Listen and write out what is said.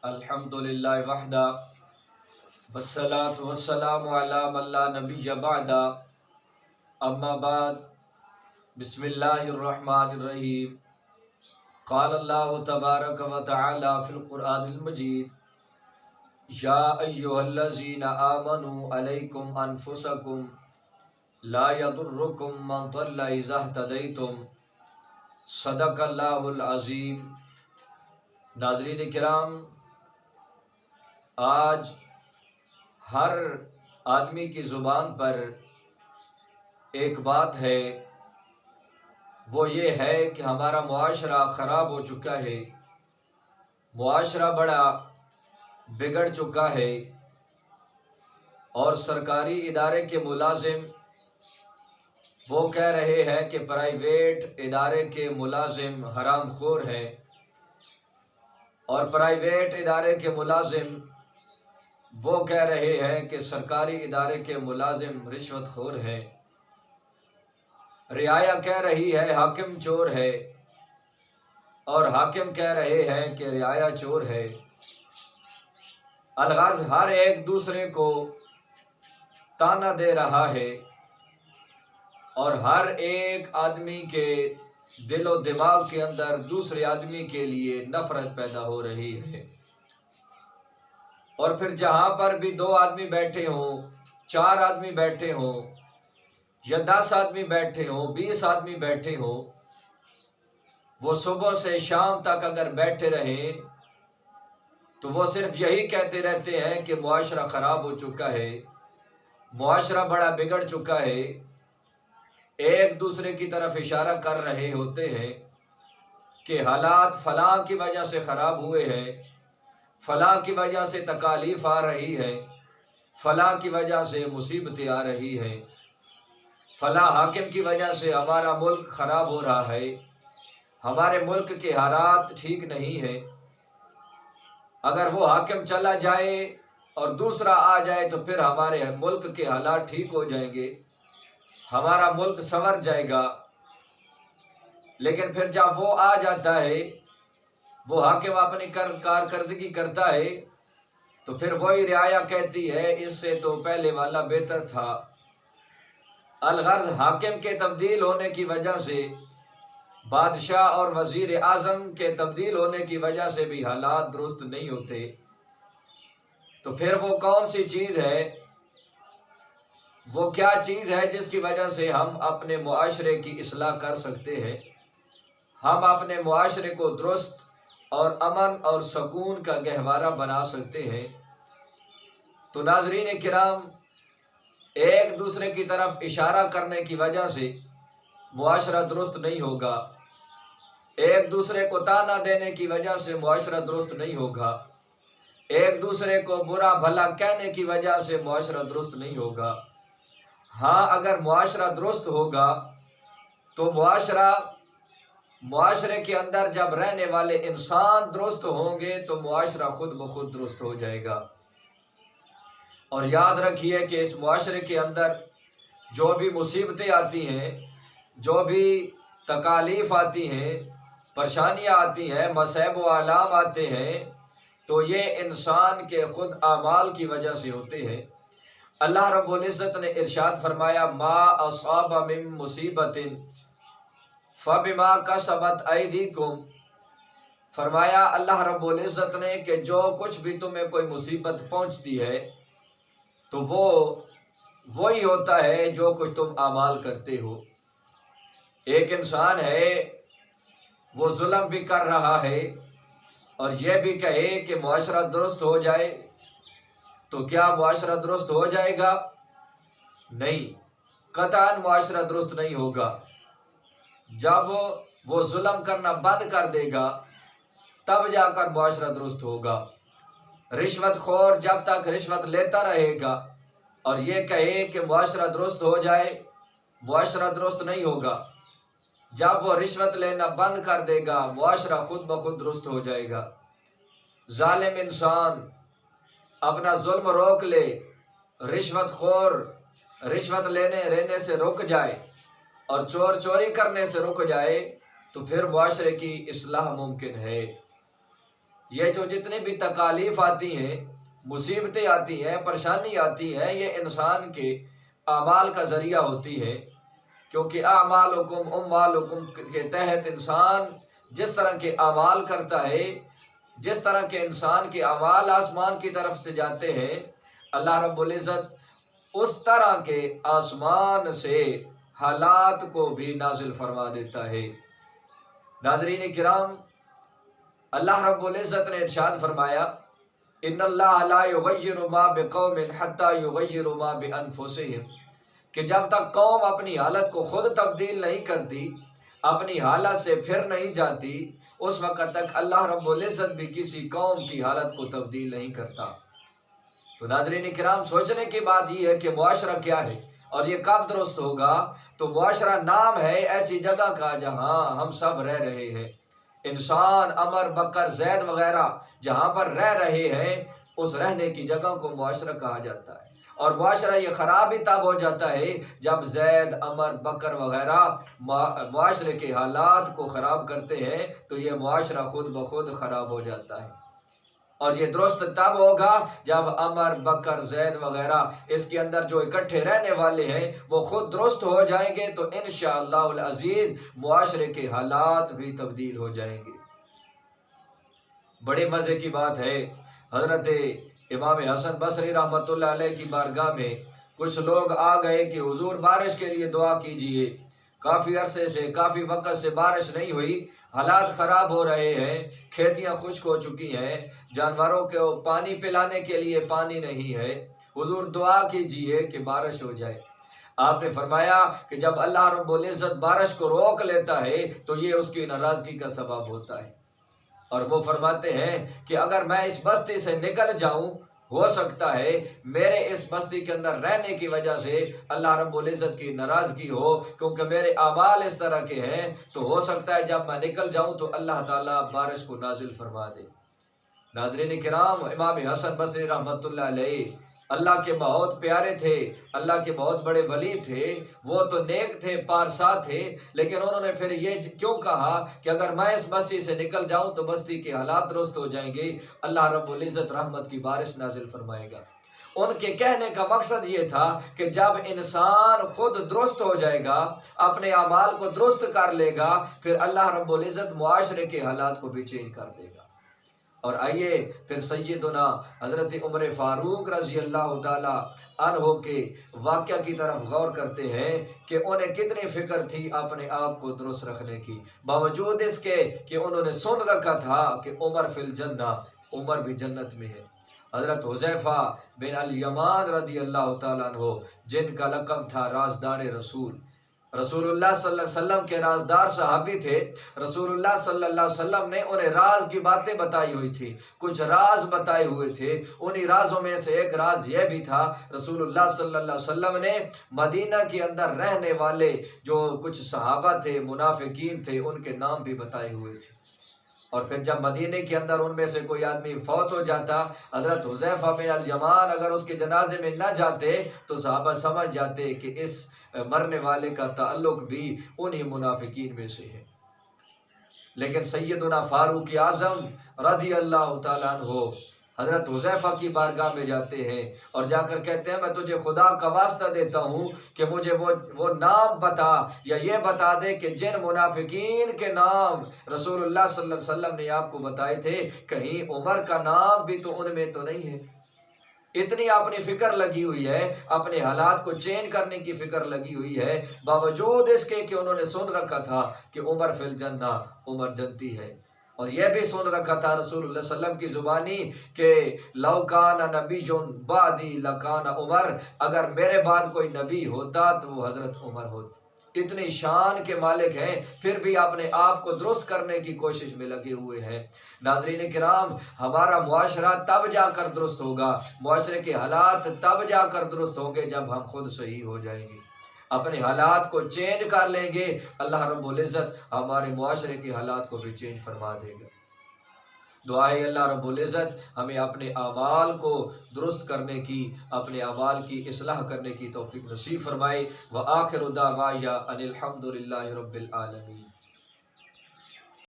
الحمدللہ وحدہ والصلاة والسلام علی من لا نبی بعدہ اما بعد بسم اللہ الرحمن الرحیم قال اللہ تبارک و تعالی فی القرآن المجید یا ایہا الذین آمنوا علیکم انفسکم لا یضرکم من ضل اذا اہتدیتم صدق اللہ العظیم۔ ناظرین کرام، آج ہر آدمی کی زبان پر ایک بات ہے، وہ یہ ہے کہ ہمارا معاشرہ خراب ہو چکا ہے، معاشرہ بڑا بگڑ چکا ہے، اور سرکاری ادارے کے ملازم وہ کہہ رہے ہیں کہ پرائیویٹ ادارے کے ملازم حرام خور ہیں، اور پرائیویٹ ادارے کے ملازم وہ کہہ رہے ہیں کہ سرکاری ادارے کے ملازم رشوت خور ہیں۔ رعایا کہہ رہی ہے حاکم چور ہے، اور حاکم کہہ رہے ہیں کہ رعایا چور ہے۔ الغرض ہر ایک دوسرے کو تانا دے رہا ہے، اور ہر ایک آدمی کے دل و دماغ کے اندر دوسرے آدمی کے لیے نفرت پیدا ہو رہی ہے۔ اور پھر جہاں پر بھی 2 آدمی بیٹھے ہوں، 4 آدمی بیٹھے ہوں، یا 10 آدمی بیٹھے ہوں، 20 آدمی بیٹھے ہوں، وہ صبح سے شام تک اگر بیٹھے رہیں تو وہ صرف یہی کہتے رہتے ہیں کہ معاشرہ خراب ہو چکا ہے، معاشرہ بڑا بگڑ چکا ہے۔ ایک دوسرے کی طرف اشارہ کر رہے ہوتے ہیں کہ حالات فلاں کی وجہ سے خراب ہوئے ہیں، فلاں کی وجہ سے تکالیف آ رہی ہیں، فلاں کی وجہ سے مصیبتیں آ رہی ہیں، فلاں حاکم کی وجہ سے ہمارا ملک خراب ہو رہا ہے، ہمارے ملک کے حالات ٹھیک نہیں ہیں۔ اگر وہ حاکم چلا جائے اور دوسرا آ جائے تو پھر ہمارے ملک کے حالات ٹھیک ہو جائیں گے، ہمارا ملک سنور جائے گا۔ لیکن پھر جب وہ آ جاتا ہے، وہ حاکم اپنی کارکردگی کرتا ہے، تو پھر وہی رعایا کہتی ہے اس سے تو پہلے والا بہتر تھا۔ الغرض حاکم کے تبدیل ہونے کی وجہ سے، بادشاہ اور وزیر اعظم کے تبدیل ہونے کی وجہ سے بھی حالات درست نہیں ہوتے۔ تو پھر وہ کون سی چیز ہے، وہ کیا چیز ہے جس کی وجہ سے ہم اپنے معاشرے کی اصلاح کر سکتے ہیں، ہم اپنے معاشرے کو درست اور امن اور سکون کا گہوارہ بنا سکتے ہیں؟ تو ناظرین کرام، ایک دوسرے کی طرف اشارہ کرنے کی وجہ سے معاشرہ درست نہیں ہوگا، ایک دوسرے کو تانا دینے کی وجہ سے معاشرہ درست نہیں ہوگا، ایک دوسرے کو برا بھلا کہنے کی وجہ سے معاشرہ درست نہیں ہوگا۔ ہاں، اگر معاشرہ درست ہوگا تو معاشرے کے اندر جب رہنے والے انسان درست ہوں گے تو معاشرہ خود بخود درست ہو جائے گا۔ اور یاد رکھیے کہ اس معاشرے کے اندر جو بھی مصیبتیں آتی ہیں، جو بھی تکالیف آتی ہیں، پریشانیاں آتی ہیں، مصائب و آلام آتے ہیں، تو یہ انسان کے خود اعمال کی وجہ سے ہوتے ہیں۔ اللہ رب العزت نے ارشاد فرمایا ما اصاب من مصیبت فبما کسبت ایدیکم، فرمایا اللہ رب العزت نے کہ جو کچھ بھی تمہیں کوئی مصیبت پہنچتی ہے تو وہ وہی ہوتا ہے جو کچھ تم اعمال کرتے ہو۔ ایک انسان ہے، وہ ظلم بھی کر رہا ہے اور یہ بھی کہے کہ معاشرہ درست ہو جائے، تو کیا معاشرہ درست ہو جائے گا؟ نہیں، قطعاً معاشرہ درست نہیں ہوگا۔ جب وہ ظلم کرنا بند کر دے گا تب جا کر معاشرہ درست ہوگا۔ رشوت خور جب تک رشوت لیتا رہے گا اور یہ کہے کہ معاشرہ درست ہو جائے، معاشرہ درست نہیں ہوگا۔ جب وہ رشوت لینا بند کر دے گا معاشرہ خود بخود درست ہو جائے گا۔ ظالم انسان اپنا ظلم روک لے، رشوت خور رشوت لینے سے رک جائے، اور چور چوری کرنے سے رک جائے، تو پھر معاشرے کی اصلاح ممکن ہے۔ یہ جو جتنی بھی تکالیف آتی ہیں، مصیبتیں آتی ہیں، پریشانی آتی ہیں، یہ انسان کے اعمال کا ذریعہ ہوتی ہے، کیونکہ اعمالکم اموالکم کے تحت انسان جس طرح کے اعمال کرتا ہے، جس طرح کے انسان کے اعمال آسمان کی طرف سے جاتے ہیں، اللہ رب العزت اس طرح کے آسمان سے حالات کو بھی نازل فرما دیتا ہے۔ ناظرین کرام، اللہ رب العزت نے ارشاد فرمایا، ان اللہ لا یغیر ما بقوم حتی یغیروا ما بانفسہم، کہ جب تک قوم اپنی حالت کو خود تبدیل نہیں کرتی، اپنی حالت سے پھر نہیں جاتی، اس وقت تک اللہ رب العزت بھی کسی قوم کی حالت کو تبدیل نہیں کرتا۔ تو ناظرین کرام، سوچنے کی بات یہ ہے کہ معاشرہ کیا ہے اور یہ کب درست ہوگا؟ تو معاشرہ نام ہے ایسی جگہ کا جہاں ہم سب رہ رہے ہیں، انسان، امر، بکر، زید وغیرہ جہاں پر رہ رہے ہیں، اس رہنے کی جگہ کو معاشرہ کہا جاتا ہے۔ اور معاشرہ یہ خراب ہی تب ہو جاتا ہے جب زید، امر، بکر وغیرہ معاشرے کے حالات کو خراب کرتے ہیں، تو یہ معاشرہ خود بخود خراب ہو جاتا ہے۔ اور یہ درست تب ہوگا جب امر، بکر، زید وغیرہ اس کے اندر جو اکٹھے رہنے والے ہیں وہ خود درست ہو جائیں گے، تو انشاءاللہ العزیز معاشرے کے حالات بھی تبدیل ہو جائیں گے۔ بڑے مزے کی بات ہے، حضرت امام حسن بصری رحمۃ اللہ علیہ کی بارگاہ میں کچھ لوگ آ گئے کہ حضور بارش کے لیے دعا کیجئے، کافی عرصے سے، کافی وقت سے بارش نہیں ہوئی، حالات خراب ہو رہے ہیں، کھیتیاں خشک ہو چکی ہیں، جانوروں کو پانی پلانے کے لیے پانی نہیں ہے، حضور دعا کیجئے کہ بارش ہو جائے۔ آپ نے فرمایا کہ جب اللہ رب العزت بارش کو روک لیتا ہے تو یہ اس کی ناراضگی کا سبب ہوتا ہے، اور وہ فرماتے ہیں کہ اگر میں اس بستی سے نکل جاؤں، ہو سکتا ہے میرے اس بستی کے اندر رہنے کی وجہ سے اللہ رب العزت کی ناراضگی ہو، کیونکہ میرے اعمال اس طرح کے ہیں، تو ہو سکتا ہے جب میں نکل جاؤں تو اللہ تعالیٰ بارش کو نازل فرما دے۔ ناظرین کرام، امام حسن بصری رحمۃ اللہ علیہ اللہ کے بہت پیارے تھے، اللہ کے بہت بڑے ولی تھے، وہ تو نیک تھے، پارسا تھے، لیکن انہوں نے پھر یہ کیوں کہا کہ اگر میں اس بستی سے نکل جاؤں تو بستی کے حالات درست ہو جائیں گے، اللہ رب العزت رحمت کی بارش نازل فرمائے گا۔ ان کے کہنے کا مقصد یہ تھا کہ جب انسان خود درست ہو جائے گا، اپنے اعمال کو درست کر لے گا، پھر اللہ رب العزت معاشرے کے حالات کو بھی چینج کر دے گا۔ اور آئیے پھر سیدنا حضرت عمر فاروق رضی اللہ تعالی عنہ کے واقعہ کی طرف غور کرتے ہیں کہ انہیں کتنی فکر تھی اپنے آپ کو درست رکھنے کی، باوجود اس کے کہ انہوں نے سن رکھا تھا کہ عمر فی الجنہ، عمر بھی جنت میں ہے۔ حضرت حذیفہ بن الیمان رضی اللہ تعالیٰ عنہ، جن کا لقب تھا رازدار رسول، رسول اللہ صلی اللہ علیہ وسلم کے رازدار صحابی تھے، رسول اللہ صلی اللہ علیہ وسلم نے انہیں راز کی باتیں بتائی ہوئی تھی، کچھ راز بتائے ہوئے تھے، انہی رازوں میں سے ایک راز یہ بھی تھا، رسول اللہ صلی اللہ علیہ وسلم نے مدینہ کے اندر رہنے والے جو کچھ صحابہ تھے، منافقین تھے، ان کے نام بھی بتائے ہوئے تھے۔ اور پھر جب مدینے کے اندر ان میں سے کوئی آدمی فوت ہو جاتا، حضرت حذیفہ بن الیمان اگر اس کے جنازے میں نہ جاتے تو صحابہ سمجھ جاتے کہ اس مرنے والے کا تعلق بھی انہی منافقین میں سے ہے۔ لیکن سیدنا فاروق اعظم رضی اللہ تعالیٰ عنہ حضرت حذیفہ کی بارگاہ میں جاتے ہیں اور جا کر کہتے ہیں میں تجھے خدا کا واسطہ دیتا ہوں کہ مجھے وہ نام بتا یا یہ بتا دے کہ جن منافقین کے نام رسول اللہ صلی اللہ علیہ وسلم نے آپ کو بتائے تھے، کہیں عمر کا نام بھی تو ان میں تو نہیں ہے۔ اتنی اپنی فکر لگی ہوئی ہے، اپنے حالات کو چینج کرنے کی فکر لگی ہوئی ہے، باوجود اس کے کہ انہوں نے سن رکھا تھا کہ عمر فی الجنہ، عمر جنتی ہے، اور یہ بھی سن رکھا تھا رسول اللہ صلی اللہ علیہ وسلم کی زبانی کہ لو کان نبی بعدی لکان عمر، اگر میرے بعد کوئی نبی ہوتا تو وہ حضرت عمر ہوتا۔ اتنی شان کے مالک ہیں، پھر بھی اپنے آپ کو درست کرنے کی کوشش میں لگے ہوئے ہیں۔ ناظرین کرام، ہمارا معاشرہ تب جا کر درست ہوگا، معاشرے کے حالات تب جا کر درست ہوں گے جب ہم خود صحیح ہو جائیں گے، اپنے حالات کو چینج کر لیں گے، اللہ رب العزت ہمارے معاشرے کے حالات کو بھی چینج فرما دے گا۔ دعائے اللہ رب العزت ہمیں اپنے اعمال کو درست کرنے کی، اپنے اعمال کی اصلاح کرنے کی توفیق نصیب فرمائے۔ وآخر دعوانا ان الحمد للہ رب العالمین۔